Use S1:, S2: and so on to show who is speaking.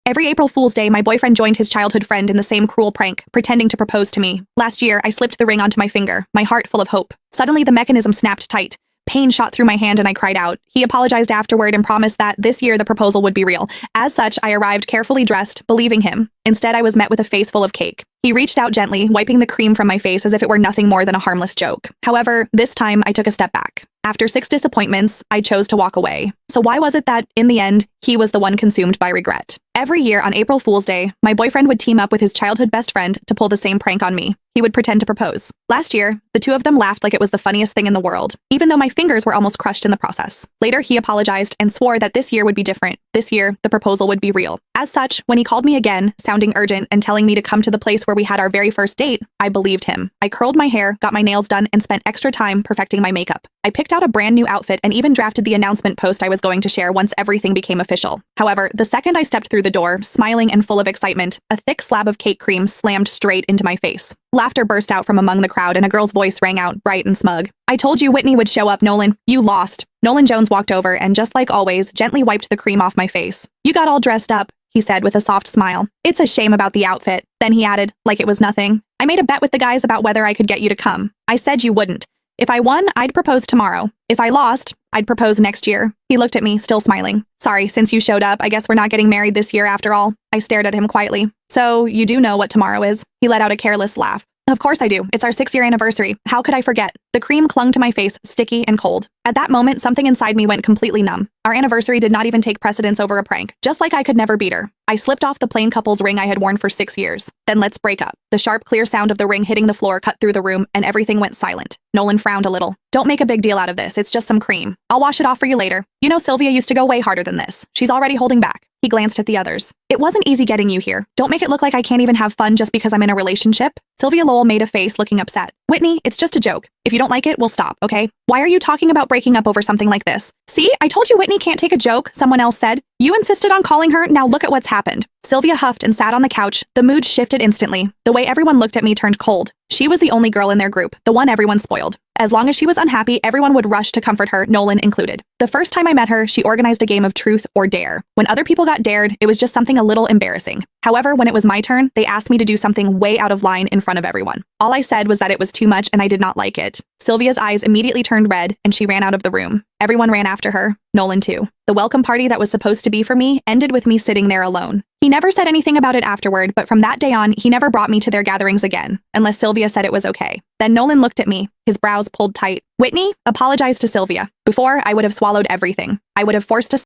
S1: Every April Fool's Day, my boyfriend joined his childhood friend in the same cruel prank, pretending to propose to me. Last year, I slipped the ring onto my finger, my heart full of hope. Suddenly, the mechanism snapped tight. Pain shot through my hand and I cried out. He apologized afterward and promised that this year the proposal would be real. As such, I arrived carefully dressed, believing him. Instead, I was met with a face full of cake. He reached out gently, wiping the cream from my face as if it were nothing more than a harmless joke. However, this time I took a step back. After 6 disappointments, I chose to walk away. So why was it that, in the end, he was the one consumed by regret? Every year on April Fool's Day, my boyfriend would team up with his childhood best friend to pull the same prank on me. He would pretend to propose. Last year, the two of them laughed like it was the funniest thing in the world, even though my fingers were almost crushed in the process. Later, he apologized and swore that this year would be different. This year, the proposal would be real. As such, when he called me again, sounding urgent and telling me to come to the place where we had our very first date, I believed him. I curled my hair, got my nails done, and spent extra time perfecting my makeup. I picked out a brand new outfit and even drafted the announcement post I was going to share once everything became official. However, the second I stepped through the door, smiling and full of excitement, a thick slab of cake cream slammed straight into my face. Laughter burst out from among the crowd and a girl's voice rang out, bright and smug. "I told you Whitney would show up, Nolan. You lost." Nolan Jones walked over and, just like always, gently wiped the cream off my face. "You got all dressed up," he said with a soft smile. "It's a shame about the outfit." Then he added, like it was nothing, "I made a bet with the guys about whether I could get you to come. I said you wouldn't. If I won, I'd propose tomorrow. If I lost, I'd propose next year." He looked at me, still smiling. "Sorry, since you showed up, I guess we're not getting married this year after all." I stared at him quietly. "So, you do know what tomorrow is?" He let out a careless laugh. "Of course I do. It's our 6-year anniversary. How could I forget?" The cream clung to my face, sticky and cold. At that moment, something inside me went completely numb. Our anniversary did not even take precedence over a prank, just like I could never beat her. I slipped off the plain couple's ring I had worn for 6 years. "Then let's break up." The sharp, clear sound of the ring hitting the floor cut through the room, and everything went silent. Nolan frowned a little. "Don't make a big deal out of this. It's just some cream. I'll wash it off for you later. You know Sylvia used to go way harder than this. She's already holding back." He glanced at the others. "It wasn't easy getting you here. Don't make it look like I can't even have fun just because I'm in a relationship." Sylvia Lowell made a face, looking upset. "Whitney, it's just a joke. If you don't like it, we'll stop, okay? Why are you talking about breaking up over something like this?" "See, I told you Whitney can't take a joke," someone else said. "You insisted on calling her, now look at what's happened." Sylvia huffed and sat on the couch. The mood shifted instantly. The way everyone looked at me turned cold. She was the only girl in their group, the one everyone spoiled. As long as she was unhappy, everyone would rush to comfort her, Nolan included. The first time I met her, she organized a game of truth or dare. When other people got dared, it was just something a little embarrassing. However, when it was my turn, they asked me to do something way out of line in front of everyone. All I said was that it was too much and I did not like it. Sylvia's eyes immediately turned red and she ran out of the room. Everyone ran after her, Nolan too. The welcome party that was supposed to be for me ended with me sitting there alone. He never said anything about it afterward, but from that day on, he never brought me to their gatherings again, unless Sylvia said it was okay. Then Nolan looked at me, his brows pulled tight. "Whitney, apologize to Sylvia. Before, I would have swallowed everything. I would have forced a